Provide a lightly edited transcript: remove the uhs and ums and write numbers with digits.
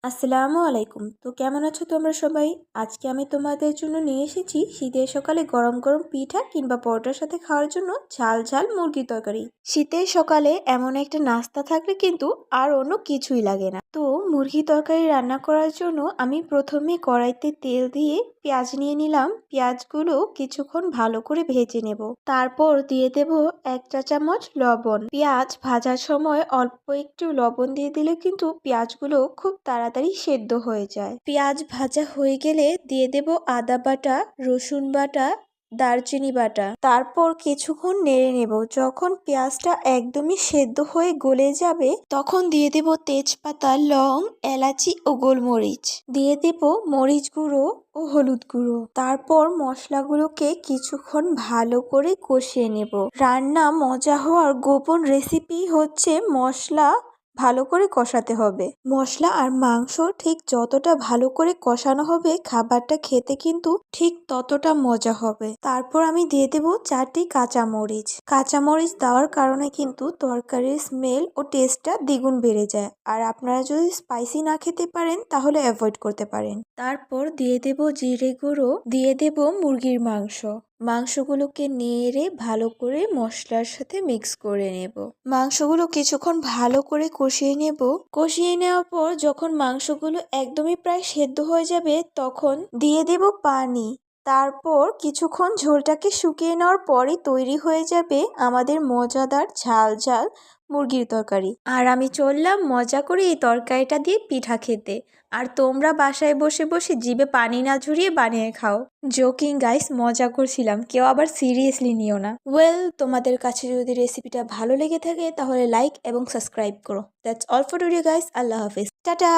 আসসালামু আলাইকুম। তো কেমন আছো তোমরা সবাই? আজকে আমি তোমাদের জন্য নিয়ে এসেছি শীতের সকালে গরম গরম পিঠা কিংবা পরোটার সাথে খাওয়ার জন্য ঝাল ঝাল মুরগির তরকারি। শীতের সকালে এমন একটা নাস্তা থাকলে কিন্তু আর অন্য কিছুই লাগে না। তো মুরগি তরকারি রান্না করার জন্য আমি প্রথমে কড়াইতে তেল দিয়ে পেঁয়াজ নিয়ে নিলাম। পেঁয়াজগুলো কিছুক্ষণ ভালো করে ভেজে নেব। তারপর দিয়ে দেব 1 চা চামচ লবণ। পেঁয়াজ ভাজার সময় অল্প একটু লবণ দিয়ে দিলে কিন্তু পেঁয়াজগুলো খুব তাড়াতাড়ি সেদ্ধ হয়ে যায়। পেঁয়াজ ভাজা হয়ে গেলে দিয়ে দেব আদা বাটা, রসুন বাটা, দারচিনি বাটা। তারপর কিছুক্ষণ নেড়ে নেব। যখন পেঁয়াজটা একদমই সেদ্ধ হয়ে গলে যাবে তখন দিয়ে দেব তেজপাতা, লং, এলাচি ও গোলমরিচ। দিয়ে দেব মরিচ গুঁড়ো ও হলুদ গুঁড়ো। তারপর মশলাগুলোকে কিছুক্ষণ ভালো করে কষিয়ে নেব। রান্না মজা হওয়ার গোপন রেসিপি হচ্ছে মশলা ভালো করে কষাতে হবে। মশলা আর মাংস ঠিক যতটা ভালো করে কষানো হবে খাবারটা খেতে কিন্তু ঠিক ততটা মজা হবে। তারপর আমি দিয়ে দেব 4টি কাঁচামরিচ। কাঁচামরিচ দেওয়ার কারণে কিন্তু তরকারির স্মেল ও টেস্টটা দ্বিগুণ বেড়ে যায়। আর আপনারা যদি স্পাইসি না খেতে পারেন তাহলে অ্যাভয়েড করতে পারেন। তারপর দিয়ে দেব জিরে গুঁড়ো, দিয়ে দেব মুরগির মাংস। মাংসগুলোকে নেড়ে ভালো করে মশলার সাথে মিক্স করে নেব। মাংসগুলো কিছুক্ষণ ভালো করে কষিয়ে নেব। কষিয়ে নেওয়ার পর যখন মাংসগুলো একদমই প্রায় সেদ্ধ হয়ে যাবে তখন দিয়ে দেব পানি। তারপর কিছুক্ষণ ঝোলটাকে শুকিয়ে নেওয়ার পরই তৈরি হয়ে যাবে আমাদের মজাদার ঝাল ঝাল মুরগির তরকারি। আর আমি চললাম মজা করে এই তরকারিটা দিয়ে পিঠা খেতে। আর তোমরা বাসায় বসে বসে জিভে পানি না ঝরিয়ে বানিয়ে খাও। জোকিং গাইস, মজা করছিলাম, কেউ আবার সিরিয়াসলি নিও না। তোমাদের কাছে যদি রেসিপিটা ভালো লেগে থাকে তাহলে লাইক এবং সাবস্ক্রাইব করো। That's all for today guys. Allah Hafiz, tata.